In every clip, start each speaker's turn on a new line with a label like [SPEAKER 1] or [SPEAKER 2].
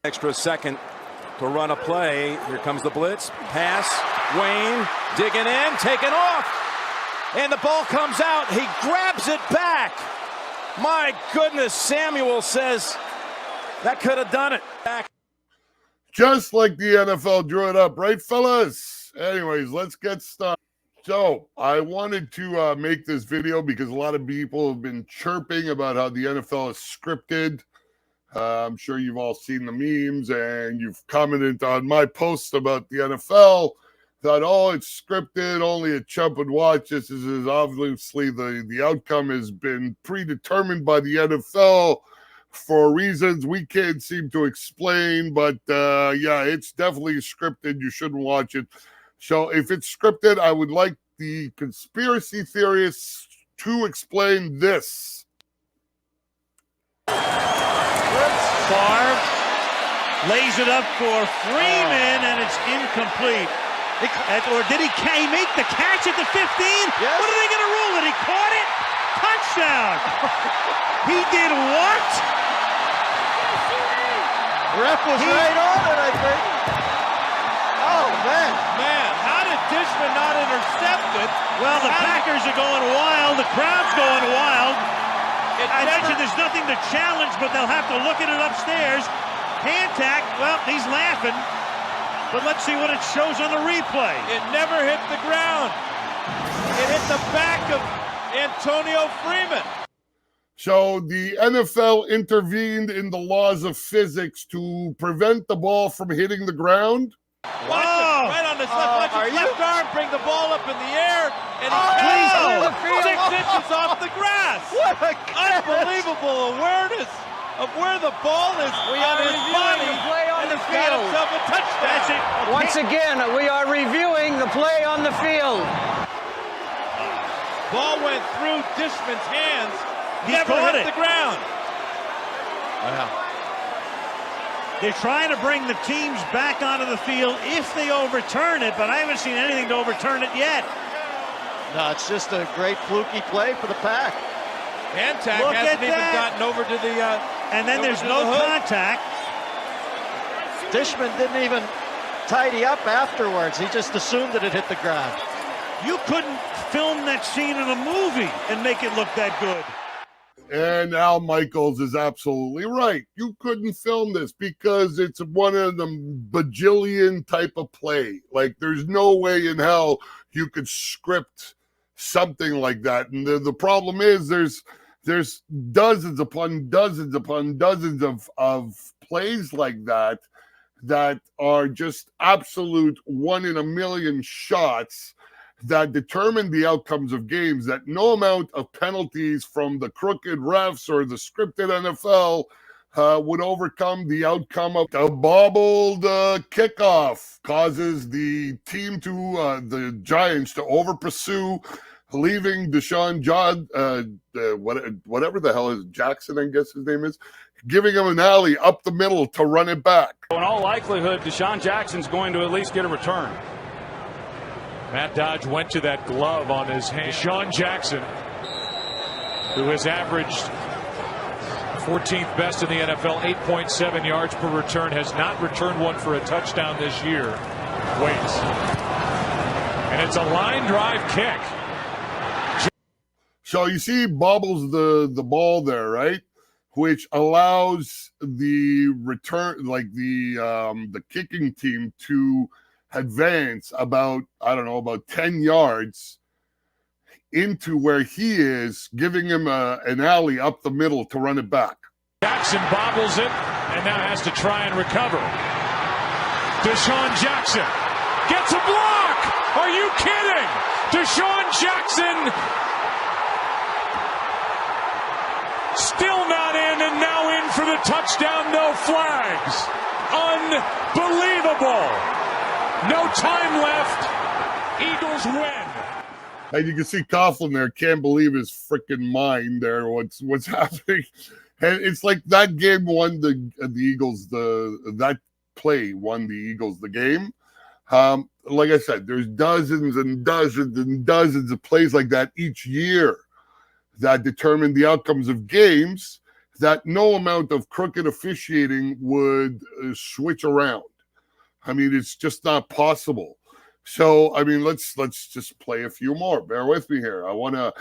[SPEAKER 1] Extra second to run a play. Here comes the blitz. Pass. Wayne digging in, taking off. And the ball comes out. He grabs it back. My goodness, Samuel says that could have done it. Back.
[SPEAKER 2] Just like the NFL drew it up, right, fellas? Anyways, let's get started. So I wanted to make this video because a lot of people have been chirping about how the NFL is scripted. I'm sure you've all seen the memes and you've commented on my post about the NFL. Thought, oh, it's scripted, only a chump would watch this. This is obviously the outcome has been predetermined by the NFL for reasons we can't seem to explain. But yeah, it's definitely scripted. You shouldn't watch it. So if it's scripted, I would like the conspiracy theorists to explain this.
[SPEAKER 3] Favre lays it up for Freeman, and it's incomplete. Or did he make the catch at the 15? Yes. What are they going to rule it? He caught it? Touchdown! He did what?
[SPEAKER 4] Ref was right on it, I think. Oh, man.
[SPEAKER 5] Man, how did Dishman not intercept it?
[SPEAKER 3] Well, the Packers are going wild. The crowd's going wild. I mentioned there's nothing to challenge, but they'll have to look at it upstairs. Contact, well, he's laughing. But let's see what it shows on the replay.
[SPEAKER 5] It never hit the ground. It hit the back of Antonio Freeman.
[SPEAKER 2] So the NFL intervened in the laws of physics to prevent the ball from hitting the ground.
[SPEAKER 5] Watch it, right on his left. Watch his left arm bring the ball up in the air, and he's 6 inches off the grass.
[SPEAKER 4] What a
[SPEAKER 5] unbelievable awareness of where the ball is on his body, and he's got himself a touchdown.
[SPEAKER 3] That's it.
[SPEAKER 6] Once again, we are reviewing the play on the field.
[SPEAKER 5] Ball went through Dishman's hands, never hit the ground.
[SPEAKER 3] Wow. They're trying to bring the teams back onto the field if they overturn it, but I haven't seen anything to overturn it yet.
[SPEAKER 4] No, it's just a great fluky play for the Pack.
[SPEAKER 5] Contact hasn't even gotten over to the
[SPEAKER 3] and then there's no contact.
[SPEAKER 4] Dishman didn't even tidy up afterwards. He just assumed that it hit the ground.
[SPEAKER 3] You couldn't film that scene in a movie and make it look that good.
[SPEAKER 2] And Al Michaels is absolutely right. You couldn't film this because it's one of the bajillion type of play. Like, there's no way in hell you could script something like that. And the problem is there's dozens upon dozens upon dozens of plays like that are just absolute 1 in a million shots that determine the outcomes of games, that no amount of penalties from the crooked refs or the scripted NFL would overcome the outcome of a bobbled kickoff. Causes the team to, the Giants, to over-pursue, leaving Deshaun whatever the hell is Jackson, I guess his name is, giving him an alley up the middle to run it back.
[SPEAKER 7] In all likelihood, Deshaun Jackson's going to at least get a return.
[SPEAKER 8] Matt Dodge went to that glove on his hand. Deshaun Jackson, who has averaged 14th best in the NFL, 8.7 yards per return, has not returned one for a touchdown this year. Waits. And it's a line drive kick.
[SPEAKER 2] So you see, bobbles the ball there, right? Which allows the return, like the kicking team to advance about 10 yards into where he is, giving him an alley up the middle to run it back.
[SPEAKER 8] Jackson bobbles it and now has to try and recover. Deshaun Jackson gets a block. Are you kidding? Deshaun Jackson still not in, and now in for the touchdown. No flags. Unbelievable. No time left. Eagles win.
[SPEAKER 2] And you can see Coughlin there can't believe his freaking mind there. What's happening? And it's like that game won the Eagles. That play won the Eagles the game. Like I said, there's dozens and dozens and dozens of plays like that each year that determine the outcomes of games that no amount of crooked officiating would switch around. I mean, it's just not possible. So, I mean, let's just play a few more. Bear with me here. I want to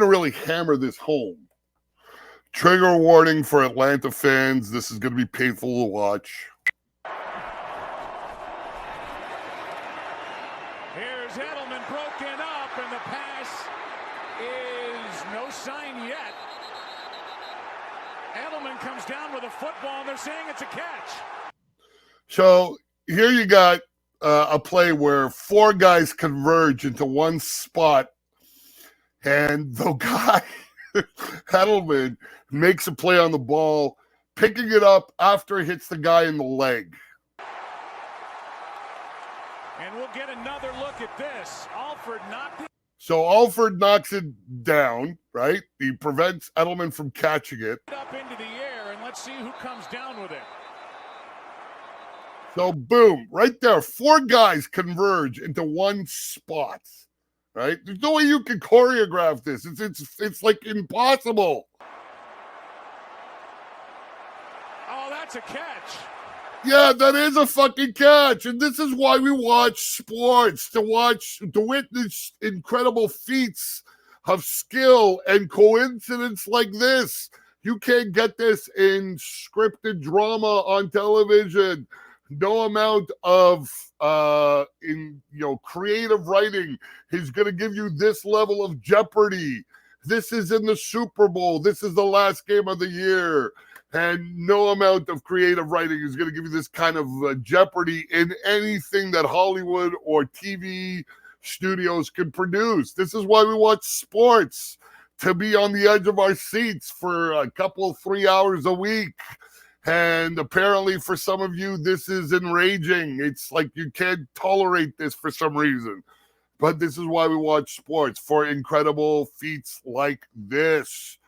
[SPEAKER 2] really hammer this home. Trigger warning for Atlanta fans. This is going to be painful to watch.
[SPEAKER 8] Here's Edelman broken up, and the pass is no sign yet. Edelman comes down with a football, and they're saying it's a catch.
[SPEAKER 2] So here you got a play where four guys converge into one spot, and the guy, Edelman, makes a play on the ball, picking it up after it hits the guy in the leg.
[SPEAKER 8] And we'll get another look at this. Alford knocked it.
[SPEAKER 2] So Alford knocks it down, right? He prevents Edelman from catching it.
[SPEAKER 8] Up into the air, and let's see who comes down with it.
[SPEAKER 2] So boom, right there, four guys converge into one spot, right? There's no way you can choreograph this. It's like impossible.
[SPEAKER 8] Oh, that's a catch.
[SPEAKER 2] Yeah, that is a fucking catch. And this is why we watch sports, to witness incredible feats of skill and coincidence like this. You can't get this in scripted drama on television. No amount of creative writing is going to give you this level of jeopardy. This is in the Super Bowl. This is the last game of the year. And no amount of creative writing is going to give you this kind of jeopardy in anything that Hollywood or TV studios can produce. This is why we watch sports, to be on the edge of our seats for a couple, 3 hours a week. And apparently for some of you, this is enraging. It's like you can't tolerate this for some reason. But this is why we watch sports, for incredible feats like this.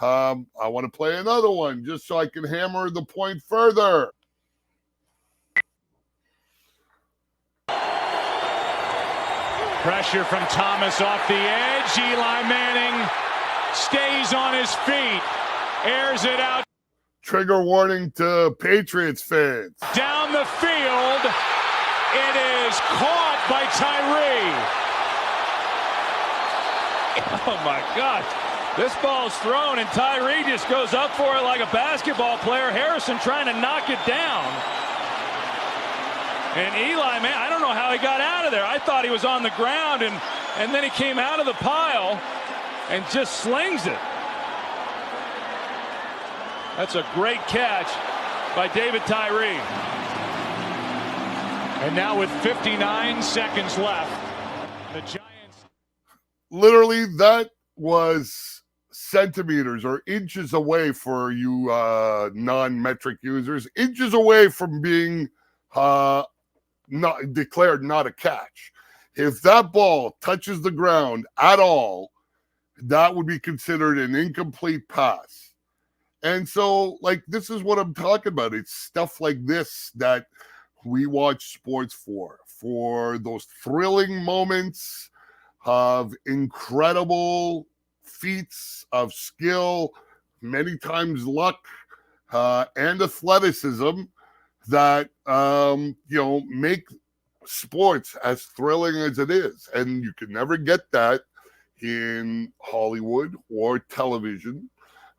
[SPEAKER 2] I want to play another one just so I can hammer the point further.
[SPEAKER 8] Pressure from Thomas off the edge. Eli Manning stays on his feet, airs it out.
[SPEAKER 2] Trigger warning to Patriots fans.
[SPEAKER 8] Down the field, it is caught by Tyree. Oh my God. This ball's thrown and Tyree just goes up for it like a basketball player. Harrison trying to knock it down. And Eli, man, I don't know how he got out of there. I thought he was on the ground, and then he came out of the pile and just slings it. That's a great catch by David Tyree. And now with 59 seconds left, the Giants.
[SPEAKER 2] Literally, that was centimeters or inches away for you non-metric users. Inches away from being not declared not a catch. If that ball touches the ground at all, that would be considered an incomplete pass. And so, like, this is what I'm talking about. It's stuff like this that we watch sports for those thrilling moments of incredible feats of skill, many times luck, and athleticism that, make sports as thrilling as it is. And you can never get that in Hollywood or television.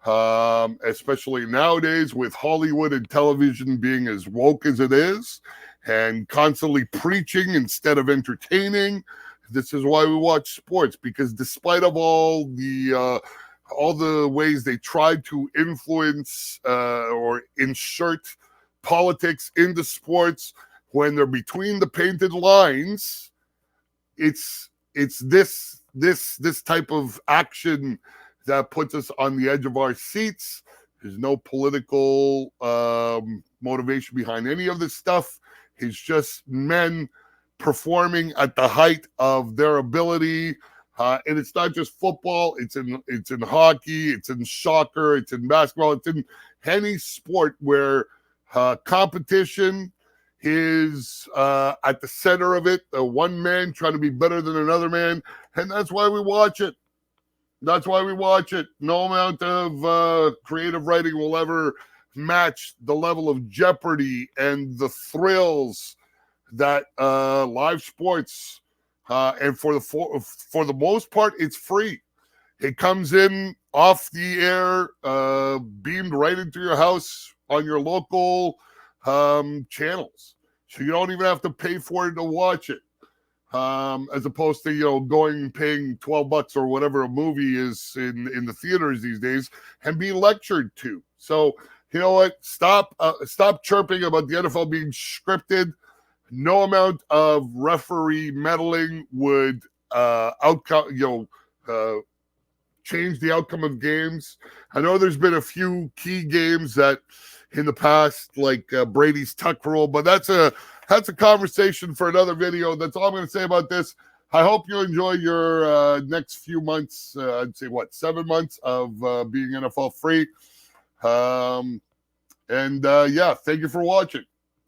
[SPEAKER 2] Especially nowadays with Hollywood and television being as woke as it is and constantly preaching instead of entertaining. This is why we watch sports, because despite of all the ways they try to influence or insert politics into sports, when they're between the painted lines, it's this type of action that puts us on the edge of our seats. There's no political motivation behind any of this stuff. It's just men performing at the height of their ability. And it's not just football. It's in hockey. It's in soccer. It's in basketball. It's in any sport where competition is at the center of it. One man trying to be better than another man. And that's why we watch it. That's why we watch it. No amount of creative writing will ever match the level of jeopardy and the thrills that live sports and for the most part, it's free. It comes in off the air, beamed right into your house on your local channels. So you don't even have to pay for it to watch it. As opposed to, going and paying $12 or whatever a movie is in the theaters these days and being lectured to. So, you know what? Stop chirping about the NFL being scripted. No amount of referee meddling would change the outcome of games. I know there's been a few key games that in the past, like Brady's tuck rule, but that's a conversation for another video. That's all I'm going to say about this. I hope you enjoy your next few months. I'd say 7 months of being NFL free. Yeah, thank you for watching.